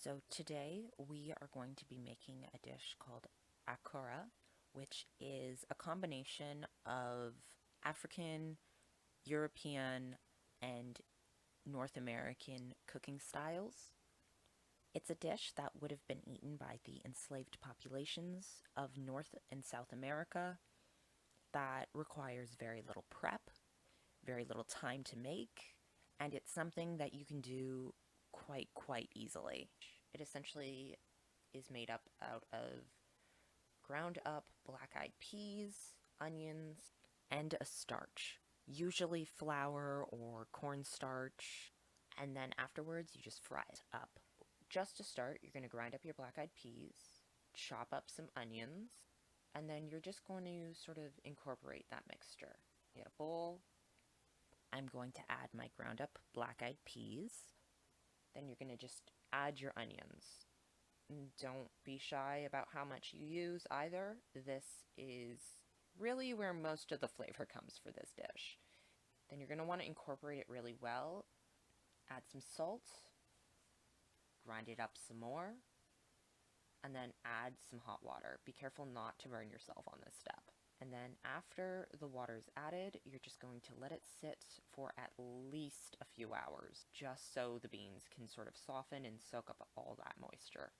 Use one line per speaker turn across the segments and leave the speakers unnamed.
So today we are going to be making a dish called Akara, which is a combination of African, European, and North American cooking styles. It's a dish that would have been eaten by the enslaved populations of North and South America that requires very little prep, very little time to make, and it's something that you can do quite easily. It essentially is made up out of ground up black eyed peas, onions, and a starch, usually flour or cornstarch, and then afterwards you just fry it up. Just to start, you're going to grind up your black eyed peas, chop up some onions, and then you're just going to sort of incorporate that mixture. Get a bowl. I'm going to add my ground up black eyed peas. Then you're going to just add your onions. Don't be shy about how much you use either. This is really where most of the flavor comes for this dish. Then you're going to want to incorporate it really well. Add some salt, grind it up some more, and then add some hot water. Be careful not to burn yourself on this step. And then after the water is added, you're just going to let it sit for at least a few hours, just so the beans can sort of soften and soak up all that moisture.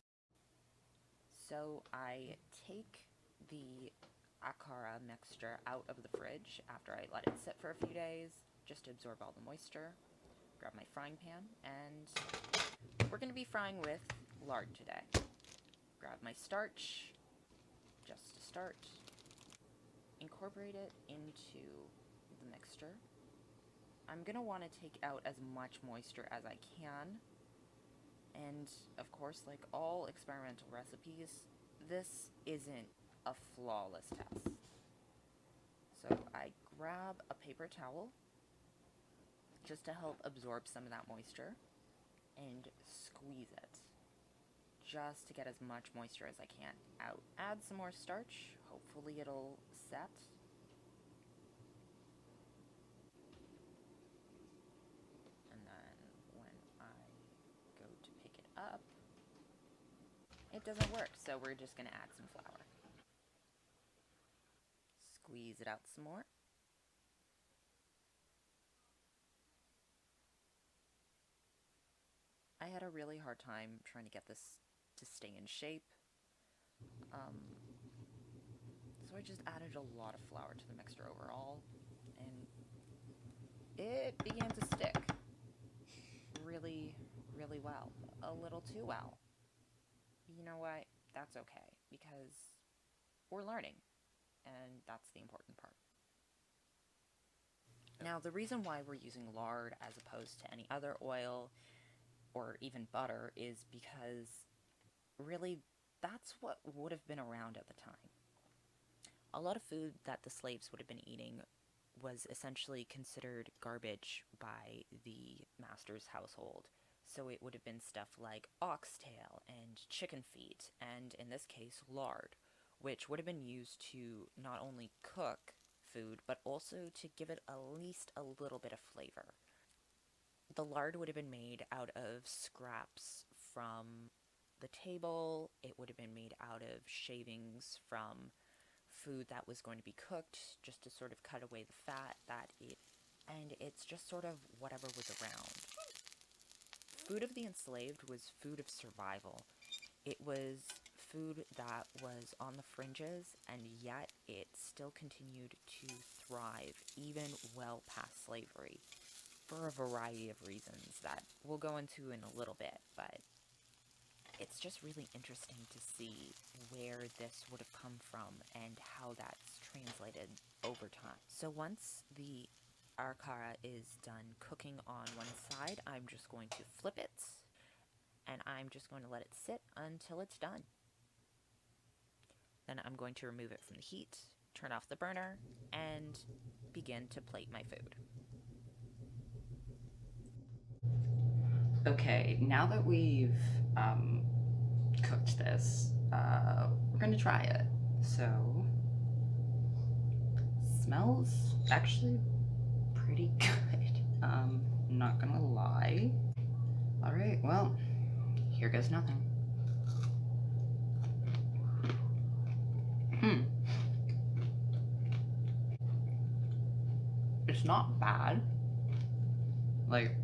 So I take the Akara mixture out of the fridge after I let it sit for a few days, just to absorb all the moisture. Grab my frying pan, and we're going to be frying with lard today. Grab my starch, just to start. Incorporate it into the mixture. I'm going to want to take out as much moisture as I can. And of course, like all experimental recipes, this isn't a flawless test. So I grab a paper towel just to help absorb some of that moisture and squeeze it just to get as much moisture as I can out. Add some more starch. Hopefully it'll set. And then when I go to pick it up, it doesn't work, so we're just going to add some flour. Squeeze it out some more. I had a really hard time trying to get this to stay in shape. So I just added a lot of flour to the mixture overall, and it began to stick really well. A little too well. You know what? That's okay, because we're learning, and that's the important part. Now, the reason why we're using lard as opposed to any other oil or even butter is because really that's what would have been around at the time. A lot of food that the slaves would have been eating was essentially considered garbage by the master's household. So it would have been stuff like oxtail and chicken feet, and in this case, lard, which would have been used to not only cook food, but also to give it at least a little bit of flavor. The lard would have been made out of scraps from the table. It would have been made out of shavings from food that was going to be cooked, just to sort of cut away the fat and it's just sort of whatever was around. Food of the enslaved was food of survival. It was food that was on the fringes, and yet it still continued to thrive even well past slavery for a variety of reasons that we'll go into in a little bit, but it's just really interesting to see where this would have come from and how that's translated over time. So once the Akara is done cooking on one side, I'm just going to flip it, and I'm just going to let it sit until it's done. Then I'm going to remove it from the heat, turn off the burner, and begin to plate my food. Okay, now that we've cooked this, we're gonna try it. So, smells actually pretty good. Not gonna lie. All right, well,
Here goes nothing. It's not bad. Like,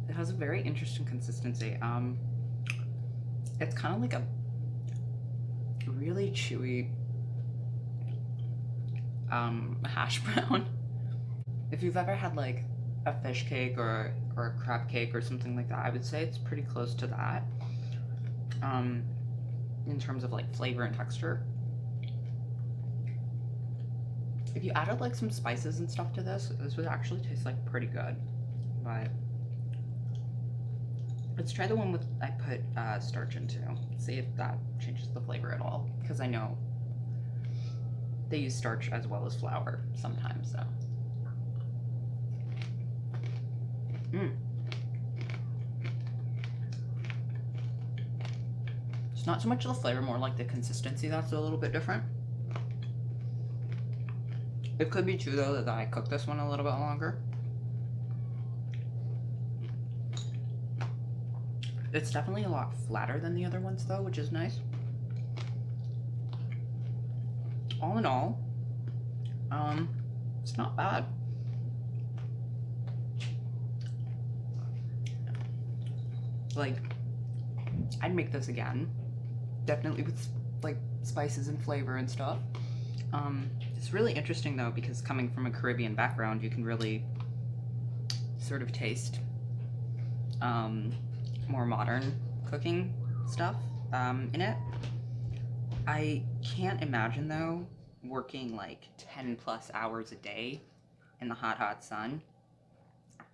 it has a very interesting consistency. It's kind of like a really chewy hash brown. If you've ever had like a fish cake or a crab cake or something like that, I would say it's pretty close to that in terms of like flavor and texture. If you added like some spices and stuff to this would actually taste like pretty good. But let's try the one with I put starch into. See if that changes the flavor at all, because I know they use starch as well as flour sometimes. So it's not so much the flavor, more like the consistency that's a little bit different. It could be too though that I cooked this one a little bit longer. It's definitely a lot flatter than the other ones though, which is nice. All in all, it's not bad. Like, I'd make this again, definitely with like spices and flavor and stuff. It's really interesting though, because coming from a Caribbean background, you can really sort of taste more modern cooking stuff in it. I can't imagine though working like 10 plus hours a day in the hot sun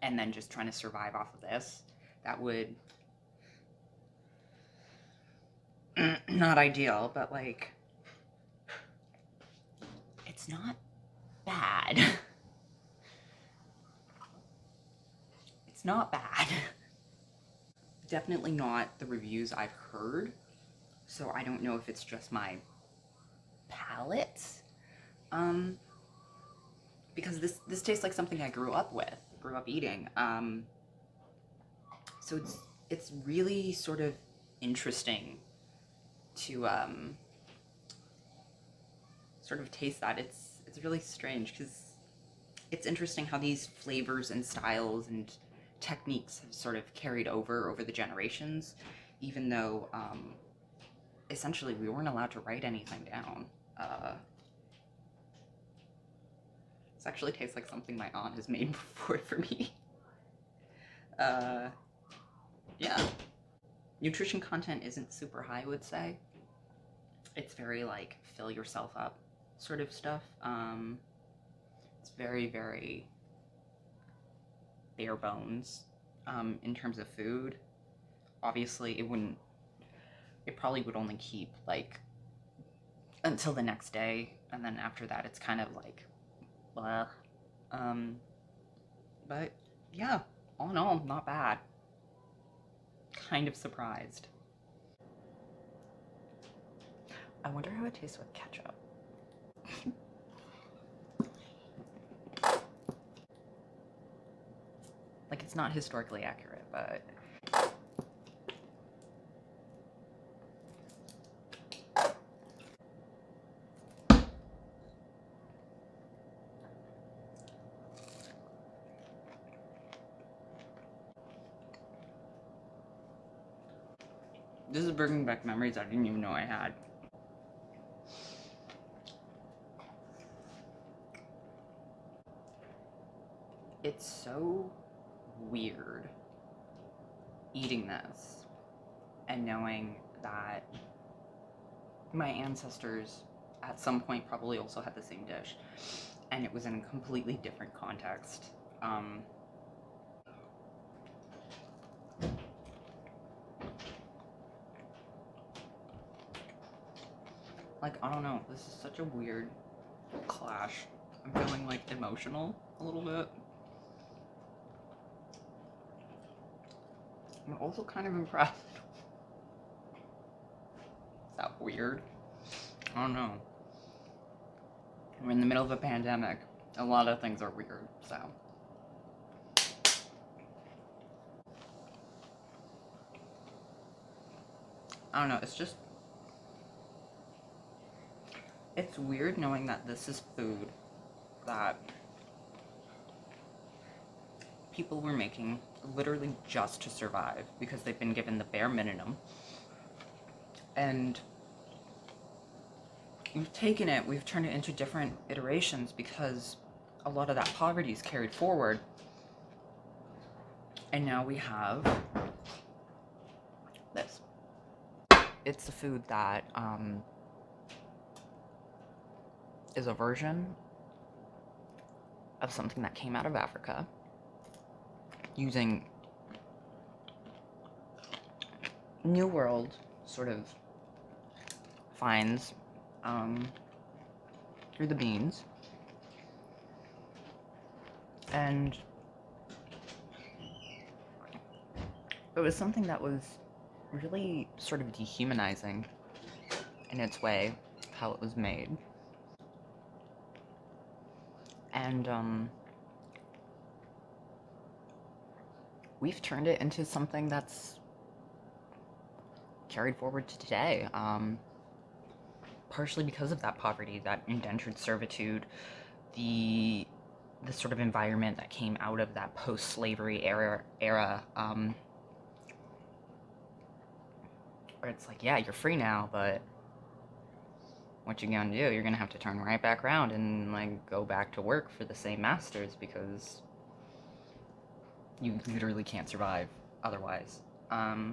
and then just trying to survive off of this. That would not ideal, but like it's not bad. It's not bad. Definitely not the reviews I've heard, so I don't know if it's just my palate. Because this tastes like something I grew up eating. So it's really sort of interesting to sort of taste that. It's really strange, because it's interesting how these flavors and styles and techniques have sort of carried over the generations, even though essentially we weren't allowed to write anything down. This actually tastes like something my aunt has made before for me. Yeah. Nutrition content isn't super high, I would say. It's very like fill yourself up sort of stuff. It's very, very bare bones in terms of food. Obviously, it probably would only keep like until the next day, and then after that it's kind of like blah. But yeah, all in all, not bad. Kind of surprised. I wonder how it tastes with ketchup. Like, it's not historically accurate, but this is bringing back memories I didn't even know I had. It's so weird eating this and knowing that my ancestors at some point probably also had the same dish, and it was in a completely different context. Like, I don't know, this is such a weird clash. I'm feeling like emotional a little bit. I'm also kind of impressed. Is that weird? I don't know. We're in the middle of a pandemic. A lot of things are weird, so. I don't know, it's weird knowing that this is food that people were making literally just to survive because they've been given the bare minimum. And we've turned it into different iterations because a lot of that poverty is carried forward. And now we have this. It's a food that is a version of something that came out of Africa using New World sort of finds through the beans. And it was something that was really sort of dehumanizing in its way, how it was made. And we've turned it into something that's carried forward to today, partially because of that poverty, that indentured servitude, the sort of environment that came out of that post-slavery era, where it's like, yeah, you're free now, but what you gonna do? You're gonna have to turn right back around and like go back to work for the same masters because you literally can't survive otherwise. Yeah.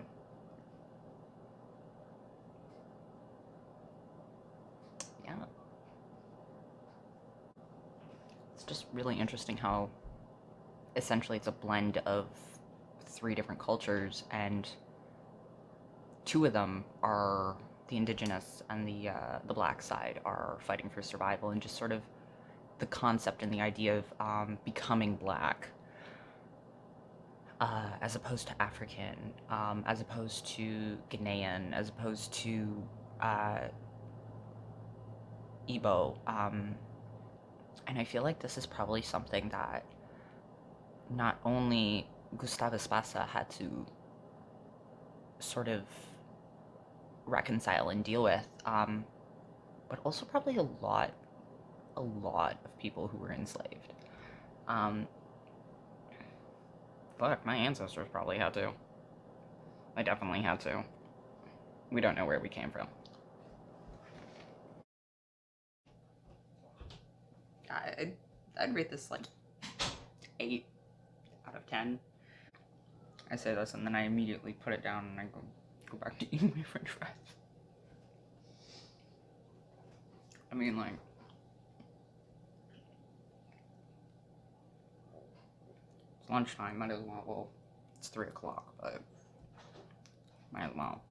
It's just really interesting how essentially it's a blend of three different cultures, and two of them are the indigenous and the black side are fighting for survival, and just sort of the concept and the idea of becoming black, as opposed to African, as opposed to Ghanaian, as opposed to Igbo. And I feel like this is probably something that not only Gustavo Espasa had to sort of reconcile and deal with, but also probably a lot of people who were enslaved. Um, Fuck, my ancestors probably had to. They definitely had to. We don't know where we came from. I'd, I'd rate this like 8 out of 10. I say this and then I immediately put it down and I go back to eating my french fries. I mean, like, it's lunchtime, might as well, it's 3 o'clock, but might as well.